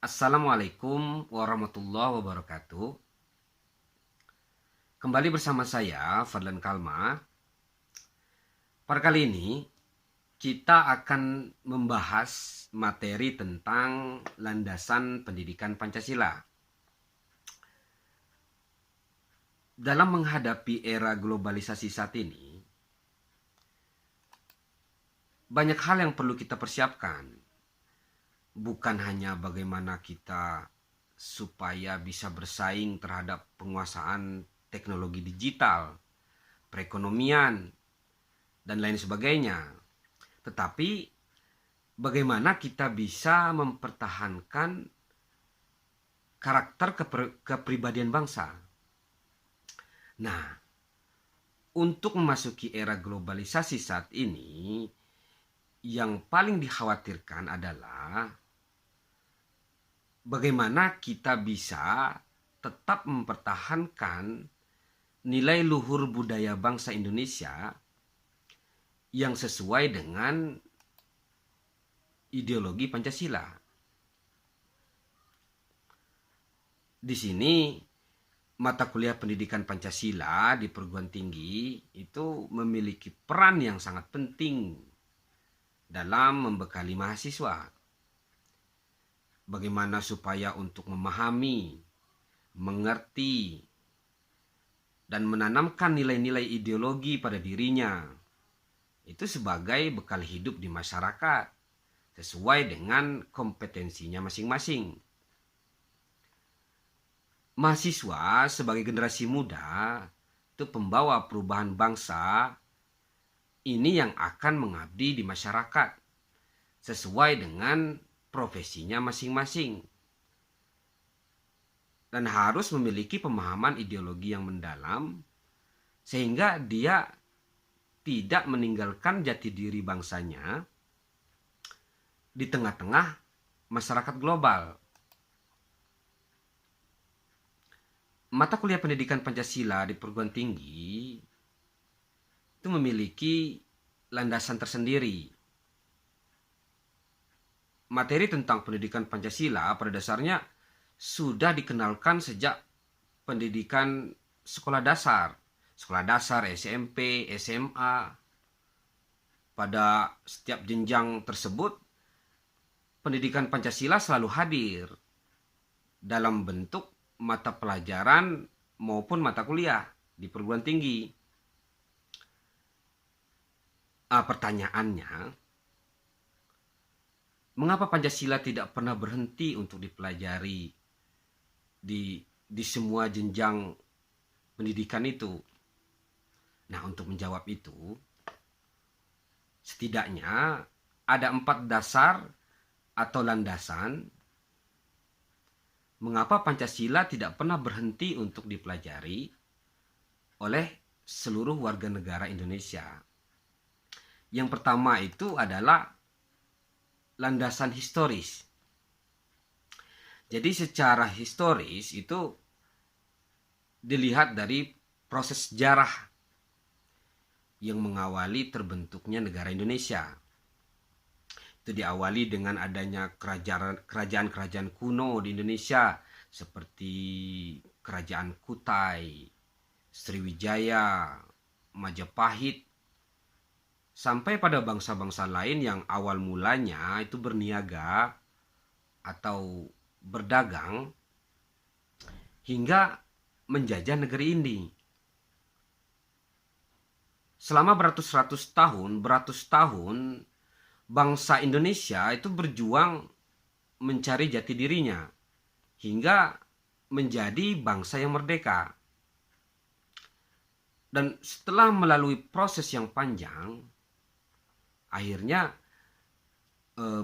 Assalamualaikum warahmatullahi wabarakatuh. Kembali bersama saya, Fadlan Kalma. Pada kali ini, kita akan membahas materi tentang landasan pendidikan Pancasila. Dalam menghadapi era globalisasi saat ini, banyak hal yang perlu kita persiapkan. Bukan hanya bagaimana kita supaya bisa bersaing terhadap penguasaan teknologi digital, perekonomian, dan lain sebagainya. Tetapi bagaimana kita bisa mempertahankan karakter kepribadian bangsa. Nah, untuk memasuki era globalisasi saat ini, yang paling dikhawatirkan adalah bagaimana kita bisa tetap mempertahankan nilai luhur budaya bangsa Indonesia yang sesuai dengan ideologi Pancasila. Di sini mata kuliah pendidikan Pancasila di perguruan tinggi itu memiliki peran yang sangat penting dalam membekali mahasiswa. Bagaimana supaya untuk memahami, mengerti, dan menanamkan nilai-nilai ideologi pada dirinya. Itu sebagai bekal hidup di masyarakat, sesuai dengan kompetensinya masing-masing. Mahasiswa sebagai generasi muda, itu pembawa perubahan bangsa, ini yang akan mengabdi di masyarakat, sesuai dengan profesinya masing-masing, dan harus memiliki pemahaman ideologi yang mendalam sehingga dia tidak meninggalkan jati diri bangsanya di tengah-tengah masyarakat global. Mata kuliah pendidikan Pancasila di perguruan tinggi itu memiliki landasan tersendiri. Materi tentang pendidikan Pancasila pada dasarnya sudah dikenalkan sejak pendidikan sekolah dasar SMP, SMA. Pada setiap jenjang tersebut, pendidikan Pancasila selalu hadir dalam bentuk mata pelajaran maupun mata kuliah di perguruan tinggi. Pertanyaannya, mengapa Pancasila tidak pernah berhenti untuk dipelajari di semua jenjang pendidikan itu? Nah, untuk menjawab itu, setidaknya ada 4 dasar atau landasan mengapa Pancasila tidak pernah berhenti untuk dipelajari oleh seluruh warga negara Indonesia. Yang pertama itu adalah landasan historis. Jadi secara historis itu dilihat dari proses sejarah yang mengawali terbentuknya negara Indonesia. Itu diawali dengan adanya kerajaan-kerajaan kuno di Indonesia seperti Kerajaan Kutai, Sriwijaya, Majapahit, sampai pada bangsa-bangsa lain yang awal mulanya itu berniaga atau berdagang hingga menjajah negeri ini. Selama beratus-ratus tahun, bangsa Indonesia itu berjuang mencari jati dirinya hingga menjadi bangsa yang merdeka. Dan setelah melalui proses yang panjang, akhirnya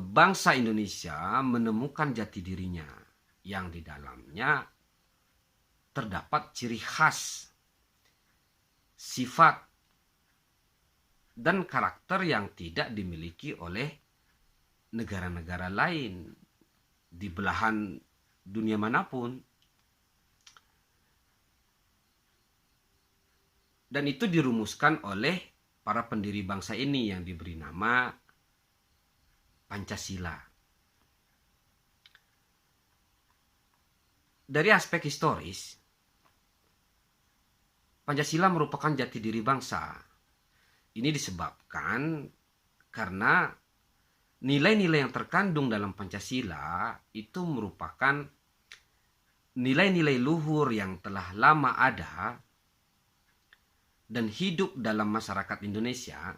bangsa Indonesia menemukan jati dirinya yang di dalamnya terdapat ciri khas, sifat, dan karakter yang tidak dimiliki oleh negara-negara lain di belahan dunia manapun. Dan itu dirumuskan oleh para pendiri bangsa ini yang diberi nama Pancasila. Dari aspek historis, Pancasila merupakan jati diri bangsa. Ini disebabkan karena nilai-nilai yang terkandung dalam Pancasila itu merupakan nilai-nilai luhur yang telah lama ada dan hidup dalam masyarakat Indonesia.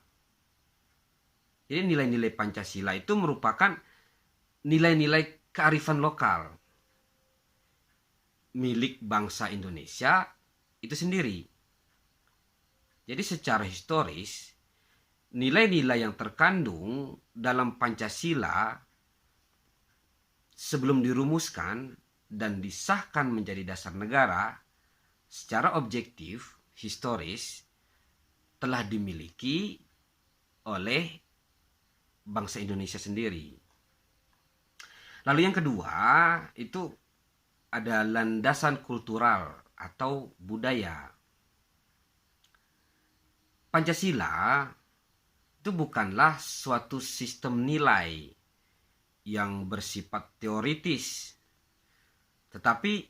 Jadi nilai-nilai Pancasila itu merupakan nilai-nilai kearifan lokal milik bangsa Indonesia itu sendiri. Jadi secara historis, nilai-nilai yang terkandung dalam Pancasila sebelum dirumuskan dan disahkan menjadi dasar negara secara objektif, historis, telah dimiliki oleh bangsa Indonesia sendiri. Lalu yang kedua, itu ada landasan kultural atau budaya. Pancasila itu bukanlah suatu sistem nilai yang bersifat teoritis, tetapi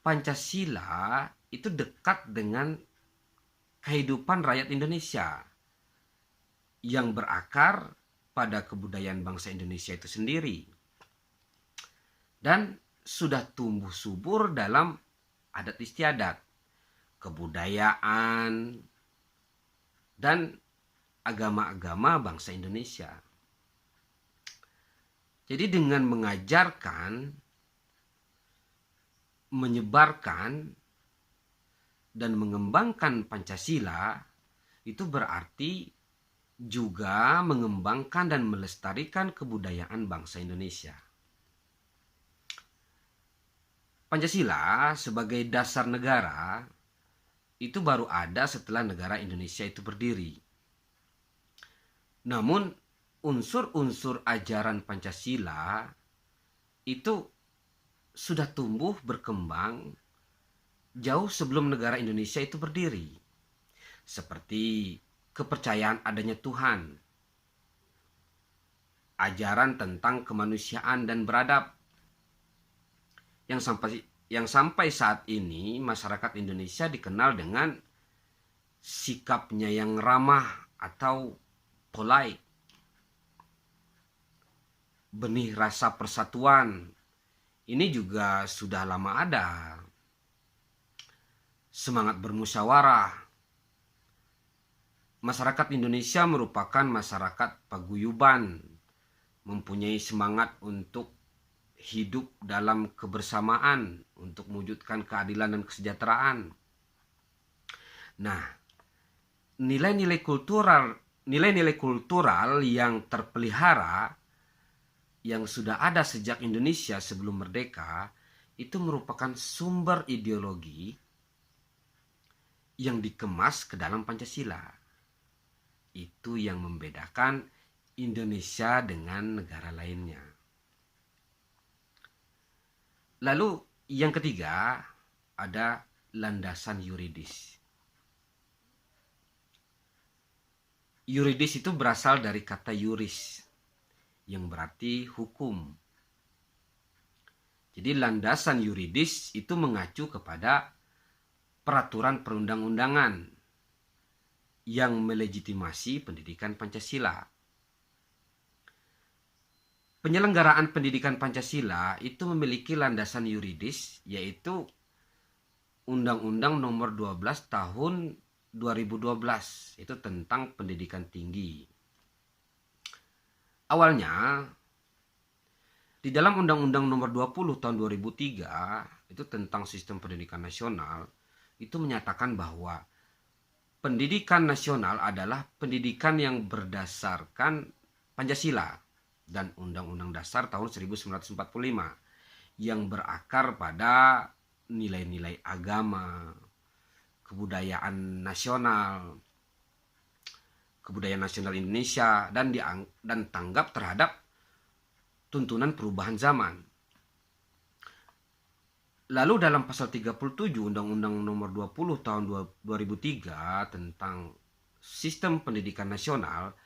Pancasila itu dekat dengan kehidupan rakyat Indonesia yang berakar pada kebudayaan bangsa Indonesia itu sendiri dan sudah tumbuh subur dalam adat istiadat, kebudayaan, dan agama-agama bangsa Indonesia. Jadi dengan mengajarkan, menyebarkan, dan mengembangkan Pancasila itu berarti juga mengembangkan dan melestarikan kebudayaan bangsa Indonesia. Pancasila sebagai dasar negara itu baru ada setelah negara Indonesia itu berdiri. Namun unsur-unsur ajaran Pancasila itu sudah tumbuh berkembang jauh sebelum negara Indonesia itu berdiri. Seperti kepercayaan adanya Tuhan, ajaran tentang kemanusiaan dan beradab, yang sampai saat ini masyarakat Indonesia dikenal dengan sikapnya yang ramah atau polite. Benih rasa persatuan ini juga sudah lama ada. Semangat bermusyawarah. Masyarakat Indonesia merupakan masyarakat paguyuban, mempunyai semangat untuk hidup dalam kebersamaan untuk mewujudkan keadilan dan kesejahteraan. Nah, nilai-nilai kultural yang terpelihara yang sudah ada sejak Indonesia sebelum merdeka itu merupakan sumber ideologi yang dikemas ke dalam Pancasila. Itu yang membedakan Indonesia dengan negara lainnya. Lalu yang ketiga ada landasan yuridis. Yuridis itu berasal dari kata yuris yang berarti hukum. Jadi landasan yuridis itu mengacu kepada peraturan perundang-undangan yang melegitimasi pendidikan Pancasila. Penyelenggaraan pendidikan Pancasila itu memiliki landasan yuridis, yaitu Undang-Undang Nomor 12 Tahun 2012, itu tentang pendidikan tinggi. Awalnya, di dalam Undang-Undang Nomor 20 Tahun 2003, itu tentang sistem pendidikan nasional, itu menyatakan bahwa pendidikan nasional adalah pendidikan yang berdasarkan Pancasila dan Undang-Undang Dasar tahun 1945 yang berakar pada nilai-nilai agama, kebudayaan nasional Indonesia dan tanggap terhadap tuntunan perubahan zaman. Lalu dalam pasal 37 Undang-Undang Nomor 20 Tahun 2003 tentang sistem pendidikan nasional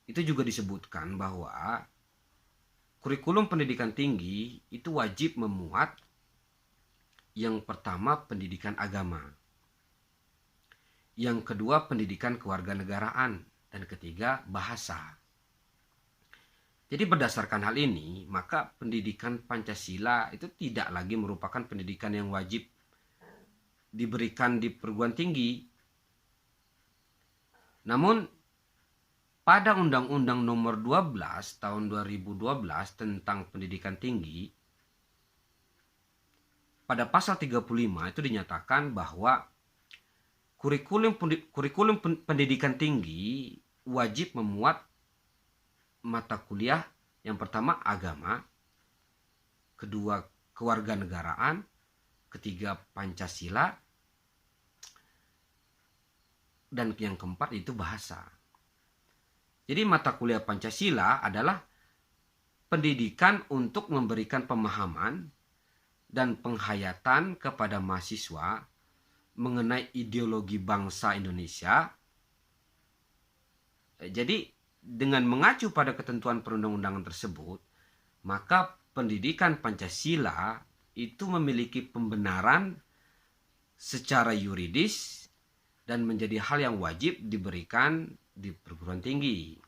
itu juga disebutkan bahwa kurikulum pendidikan tinggi itu wajib memuat yang pertama pendidikan agama, yang kedua pendidikan kewarganegaraan, dan ketiga bahasa. Jadi berdasarkan hal ini, maka pendidikan Pancasila itu tidak lagi merupakan pendidikan yang wajib diberikan di perguruan tinggi. Namun pada Undang-Undang Nomor 12 tahun 2012 tentang pendidikan tinggi, pada pasal 35 itu dinyatakan bahwa kurikulum pendidikan tinggi wajib memuat mata kuliah yang pertama agama, kedua kewarganegaraan, ketiga Pancasila, dan yang keempat itu bahasa. Jadi mata kuliah Pancasila adalah pendidikan untuk memberikan pemahaman dan penghayatan kepada mahasiswa mengenai ideologi bangsa Indonesia. Jadi dengan mengacu pada ketentuan perundang-undangan tersebut, maka pendidikan Pancasila itu memiliki pembenaran secara yuridis dan menjadi hal yang wajib diberikan di perguruan tinggi.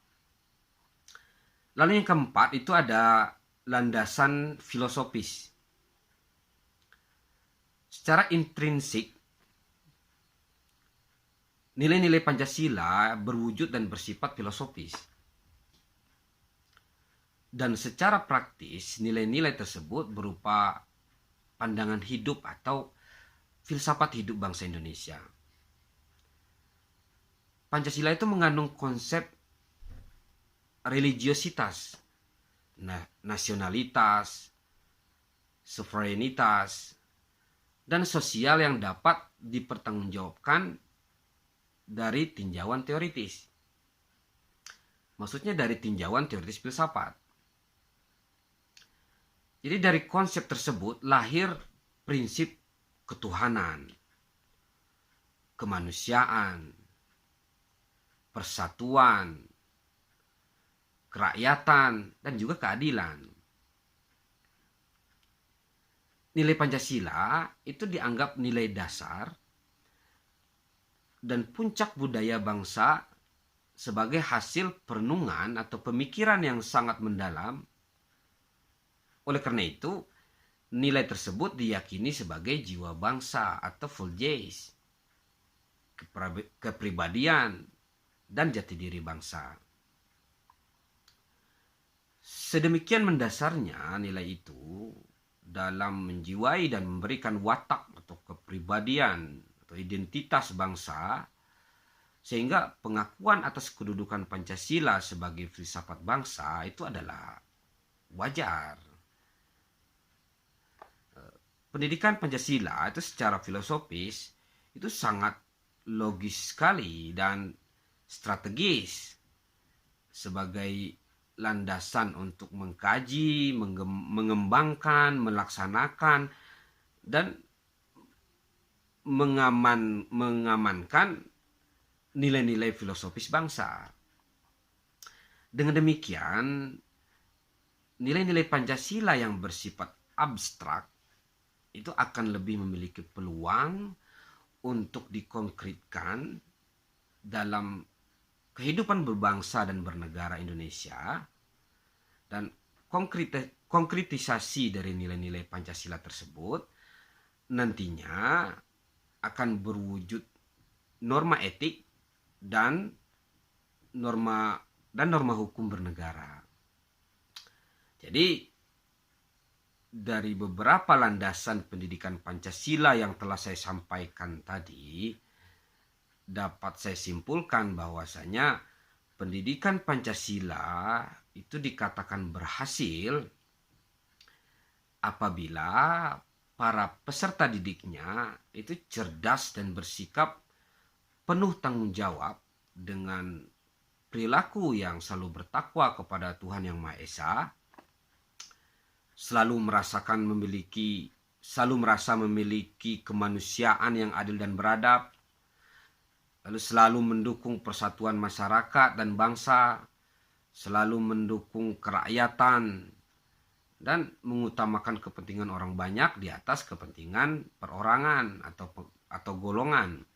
Lalu yang keempat itu ada landasan filosofis. Secara intrinsik, nilai-nilai Pancasila berwujud dan bersifat filosofis. Dan secara praktis, nilai-nilai tersebut berupa pandangan hidup atau filsafat hidup bangsa Indonesia. Pancasila itu mengandung konsep religiositas, nasionalitas, suverenitas, dan sosial yang dapat dipertanggungjawabkan dari tinjauan teoritis. Maksudnya dari tinjauan teoritis filsafat. Jadi dari konsep tersebut lahir prinsip ketuhanan, kemanusiaan, persatuan, kerakyatan, dan juga keadilan. Nilai Pancasila itu dianggap nilai dasar dan puncak budaya bangsa sebagai hasil perenungan atau pemikiran yang sangat mendalam. Oleh karena itu, nilai tersebut diyakini sebagai jiwa bangsa atau Volgeis, kepribadian, dan jati diri bangsa. Sedemikian mendasarnya nilai itu dalam menjiwai dan memberikan watak atau kepribadian atau identitas bangsa, sehingga pengakuan atas kedudukan Pancasila sebagai filsafat bangsa itu adalah wajar. Pendidikan Pancasila itu secara filosofis itu sangat logis sekali dan strategis sebagai landasan untuk mengkaji, mengembangkan, melaksanakan, dan mengamankan nilai-nilai filosofis bangsa. Dengan demikian, nilai-nilai Pancasila yang bersifat abstrak itu akan lebih memiliki peluang untuk dikonkretkan dalam kehidupan berbangsa dan bernegara Indonesia, dan konkretisasi dari nilai-nilai Pancasila tersebut nantinya akan berwujud norma etik dan norma hukum bernegara. Jadi dari beberapa landasan pendidikan Pancasila yang telah saya sampaikan tadi, dapat saya simpulkan bahwasanya pendidikan Pancasila itu dikatakan berhasil apabila para peserta didiknya itu cerdas dan bersikap penuh tanggung jawab dengan perilaku yang selalu bertakwa kepada Tuhan Yang Maha Esa, selalu merasa memiliki kemanusiaan yang adil dan beradab, lalu selalu mendukung persatuan masyarakat dan bangsa, selalu mendukung kerakyatan, dan mengutamakan kepentingan orang banyak di atas kepentingan perorangan atau golongan.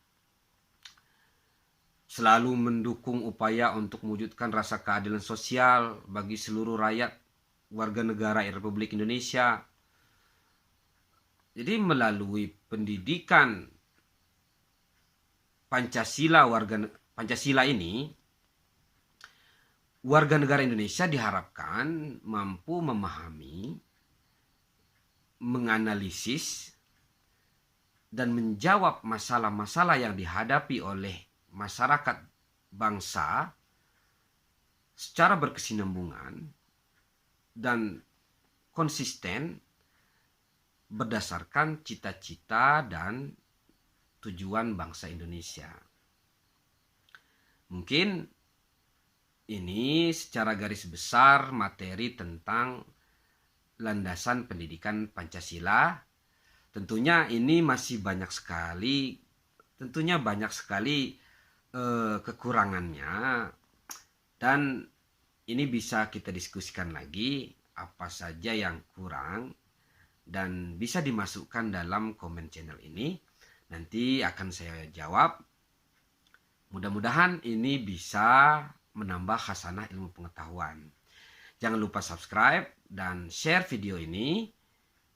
Selalu mendukung upaya untuk mewujudkan rasa keadilan sosial bagi seluruh rakyat warga negara Republik Indonesia. Jadi melalui pendidikan Pancasila ini, warga negara Indonesia diharapkan mampu memahami, menganalisis, dan menjawab masalah-masalah yang dihadapi oleh masyarakat bangsa secara berkesinambungan dan konsisten berdasarkan cita-cita dan tujuan bangsa Indonesia. Mungkin ini secara garis besar materi tentang landasan pendidikan Pancasila. Tentunya ini masih banyak sekali kekurangannya, dan ini bisa kita diskusikan lagi apa saja yang kurang dan bisa dimasukkan dalam komen channel ini. Nanti akan saya jawab. Mudah-mudahan ini bisa menambah khasanah ilmu pengetahuan. Jangan lupa subscribe dan share video ini.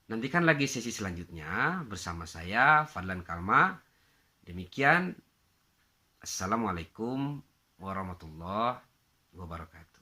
Nantikan lagi sesi selanjutnya bersama saya, Fadlan Kalma. Demikian, Assalamualaikum warahmatullahi wabarakatuh.